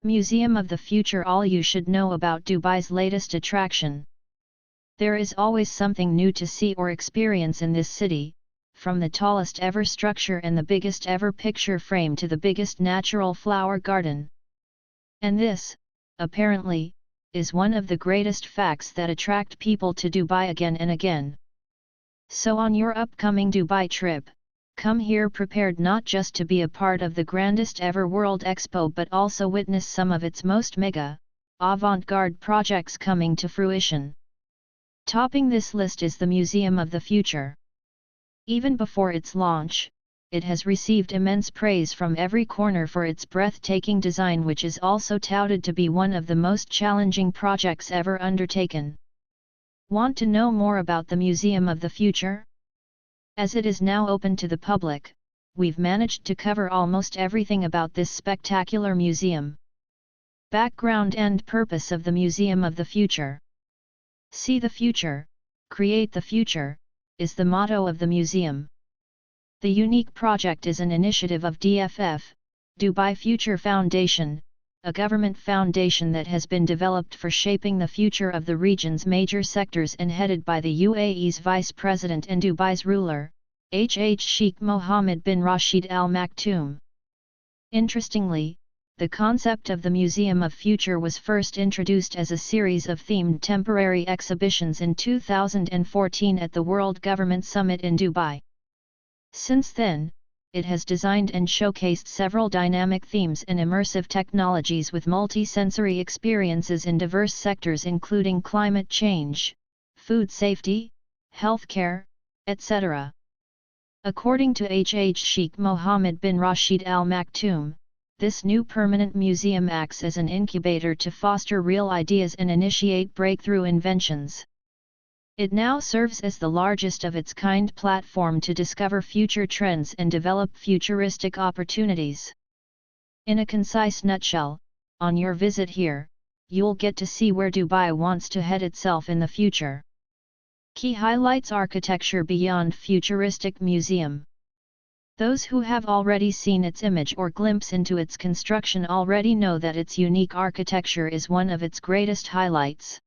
Museum of the Future. All you should know about Dubai's latest attraction. There is always something new to see or experience in this city, from the tallest ever structure and the biggest ever picture frame to the biggest natural flower garden. And this, apparently, is one of the greatest facts that attract people to Dubai again and again. So on your upcoming Dubai trip, come here prepared not just to be a part of the grandest ever World Expo but also witness some of its most mega, avant-garde projects coming to fruition. Topping this list is the Museum of the Future. Even before its launch, it has received immense praise from every corner for its breathtaking design, which is also touted to be one of the most challenging projects ever undertaken. Want to know more about the Museum of the Future? As it is now open to the public, we've managed to cover almost everything about this spectacular museum. Background and purpose of the Museum of the Future. See the future, create the future, is the motto of the museum. The unique project is an initiative of DFF, Dubai Future Foundation, a government foundation that has been developed for shaping the future of the region's major sectors and headed by the UAE's Vice President and Dubai's ruler, Sheikh Mohammed bin Rashid Al Maktoum. Interestingly, the concept of the Museum of Future was first introduced as a series of themed temporary exhibitions in 2014 at the World Government Summit in Dubai. Since then, it has designed and showcased several dynamic themes and immersive technologies with multi-sensory experiences in diverse sectors including climate change, food safety, healthcare, etc. According to Sheikh Mohammed bin Rashid Al Maktoum, this new permanent museum acts as an incubator to foster real ideas and initiate breakthrough inventions. It now serves as the largest of its kind platform to discover future trends and develop futuristic opportunities. In a concise nutshell, on your visit here, you'll get to see where Dubai wants to head itself in the future. Key highlights: architecture beyond futuristic museum. Those who have already seen its image or glimpse into its construction already know that its unique architecture is one of its greatest highlights.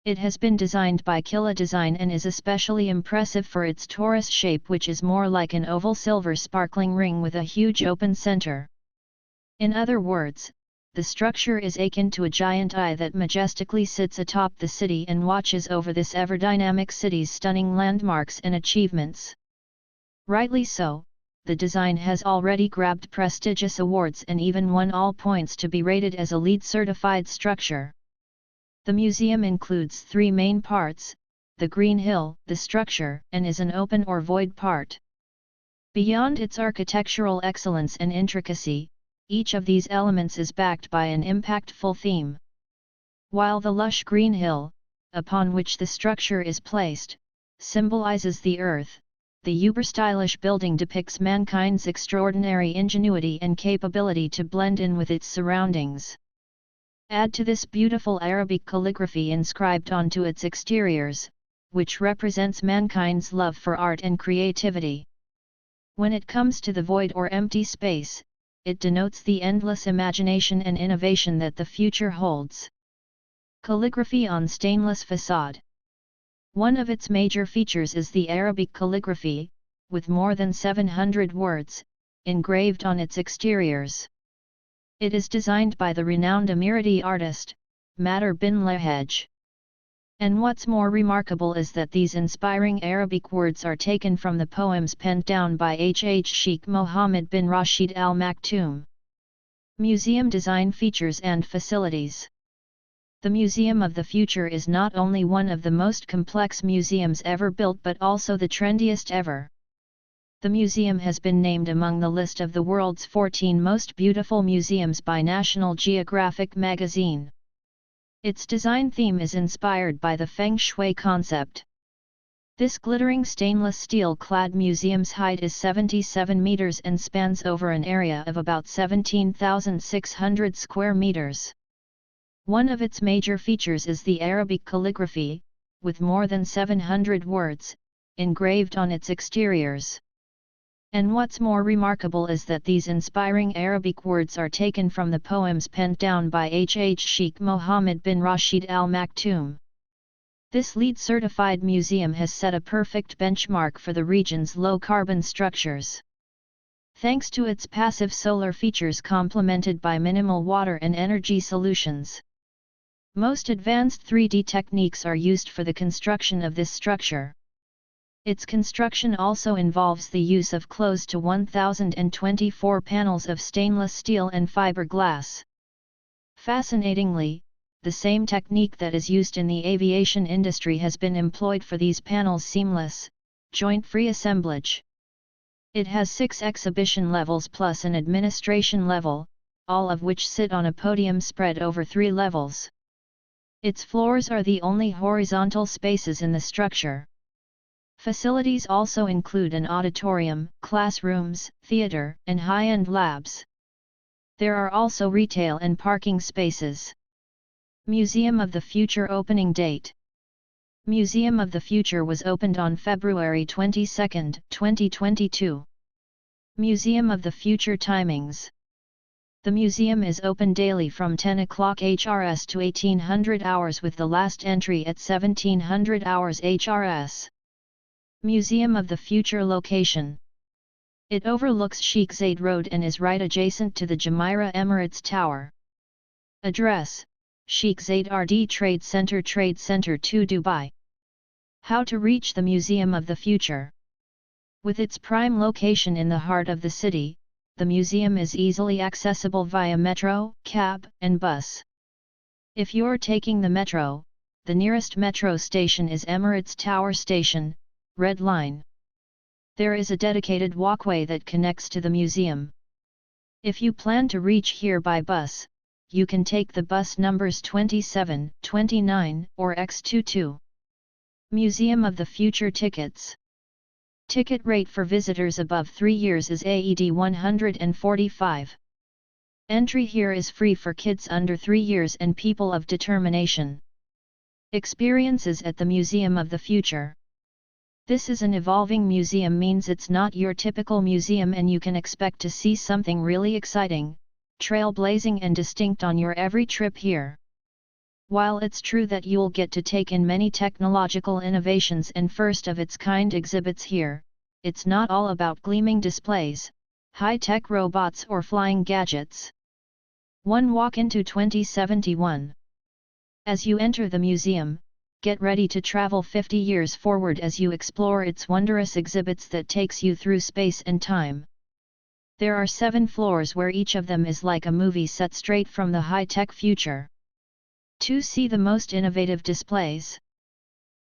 It has been designed by Killa Design and is especially impressive for its torus shape, which is more like an oval silver sparkling ring with a huge open center. In other words, the structure is akin to a giant eye that majestically sits atop the city and watches over this ever-dynamic city's stunning landmarks and achievements. Rightly so, the design has already grabbed prestigious awards and even won all points to be rated as a LEED certified structure. The museum includes three main parts: the Green Hill, the structure, and is an open or void part. Beyond its architectural excellence and intricacy, each of these elements is backed by an impactful theme. While the lush Green Hill, upon which the structure is placed, symbolizes the earth, the uber-stylish building depicts mankind's extraordinary ingenuity and capability to blend in with its surroundings. Add to this beautiful Arabic calligraphy inscribed onto its exteriors, which represents mankind's love for art and creativity. When it comes to the void or empty space, it denotes the endless imagination and innovation that the future holds. Calligraphy on stainless facade. One of its major features is the Arabic calligraphy, with more than 700 words, engraved on its exteriors. It is designed by the renowned Emirati artist, Matar bin Lahej. And what's more remarkable is that these inspiring Arabic words are taken from the poems penned down by Sheikh Mohammed bin Rashid Al Maktoum. Museum design features and facilities. The Museum of the Future is not only one of the most complex museums ever built but also the trendiest ever. The museum has been named among the list of the world's 14 most beautiful museums by National Geographic magazine. Its design theme is inspired by the Feng Shui concept. This glittering stainless steel-clad museum's height is 77 meters and spans over an area of about 17,600 square meters. One of its major features is the Arabic calligraphy, with more than 700 words, engraved on its exteriors. And what's more remarkable is that these inspiring Arabic words are taken from the poems penned down by Sheikh Mohammed bin Rashid Al Maktoum. This LEED certified museum has set a perfect benchmark for the region's low-carbon structures. Thanks to its passive solar features complemented by minimal water and energy solutions. Most advanced 3D techniques are used for the construction of this structure. Its construction also involves the use of close to 1,024 panels of stainless steel and fiberglass. Fascinatingly, the same technique that is used in the aviation industry has been employed for these panels' seamless, joint-free assemblage. It has 6 exhibition levels plus an administration level, all of which sit on a podium spread over 3 levels. Its floors are the only horizontal spaces in the structure. Facilities also include an auditorium, classrooms, theater, and high-end labs. There are also retail and parking spaces. Museum of the Future opening date. Museum of the Future was opened on February 22, 2022. Museum of the Future timings. The museum is open daily from 10 o'clock HRS to 1800 hours with the last entry at 1700 hours HRS. Museum of the Future location. It overlooks Sheikh Zayed Road and is right adjacent to the Jumeirah Emirates Tower. Address: Sheikh Zayed RD Trade Center 2 Dubai. How to reach the Museum of the Future. With its prime location in the heart of the city, the museum is easily accessible via metro, cab, and bus. If you're taking the metro, the nearest metro station is Emirates Tower Station, Red Line. There is a dedicated walkway that connects to the museum. If you plan to reach here by bus, you can take the bus numbers 27, 29, or X22. Museum of the Future tickets. Ticket rate for visitors above 3 years is AED 145. Entry here is free for kids under 3 years and people of determination. Experiences at the Museum of the Future. This is an evolving museum, means it's not your typical museum and you can expect to see something really exciting, trailblazing and distinct on your every trip here. While it's true that you'll get to take in many technological innovations and first-of-its-kind exhibits here, it's not all about gleaming displays, high-tech robots or flying gadgets. One walk into 2071. As you enter the museum, get ready to travel 50 years forward as you explore its wondrous exhibits that takes you through space and time. There are 7 floors where each of them is like a movie set straight from the high-tech future. To see the most innovative displays.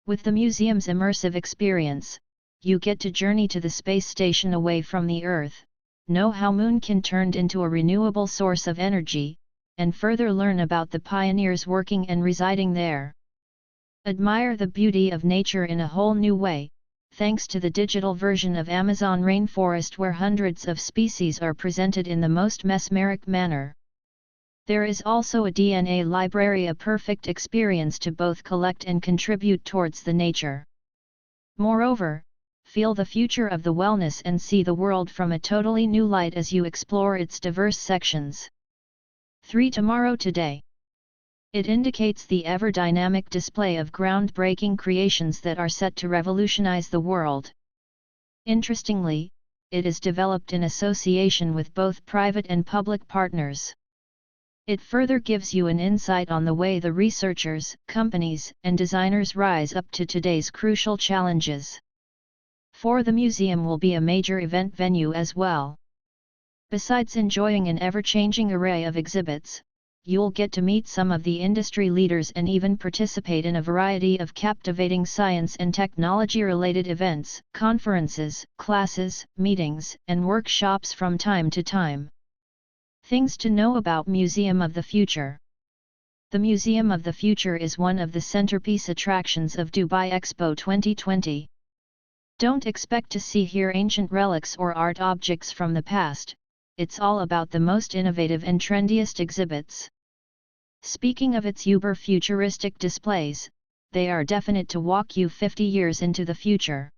With the museum's immersive experience, you get to journey to the space station away from the Earth, know how Moon can turned into a renewable source of energy, and further learn about the pioneers working and residing there. Admire the beauty of nature in a whole new way, thanks to the digital version of Amazon rainforest where hundreds of species are presented in the most mesmeric manner. There is also a DNA library, a perfect experience to both collect and contribute towards the nature. Moreover, feel the future of the wellness and see the world from a totally new light as you explore its diverse sections. 3 Tomorrow Today. It indicates the ever-dynamic display of groundbreaking creations that are set to revolutionize the world. Interestingly, it is developed in association with both private and public partners. It further gives you an insight on the way the researchers, companies, and designers rise up to today's crucial challenges. For the museum will be a major event venue as well. Besides enjoying an ever-changing array of exhibits, you'll get to meet some of the industry leaders and even participate in a variety of captivating science and technology-related events, conferences, classes, meetings, and workshops from time to time. Things to know about Museum of the Future. The Museum of the Future is one of the centerpiece attractions of Dubai Expo 2020. Don't expect to see here ancient relics or art objects from the past, it's all about the most innovative and trendiest exhibits. Speaking of its uber futuristic displays, they are definite to walk you 50 years into the future.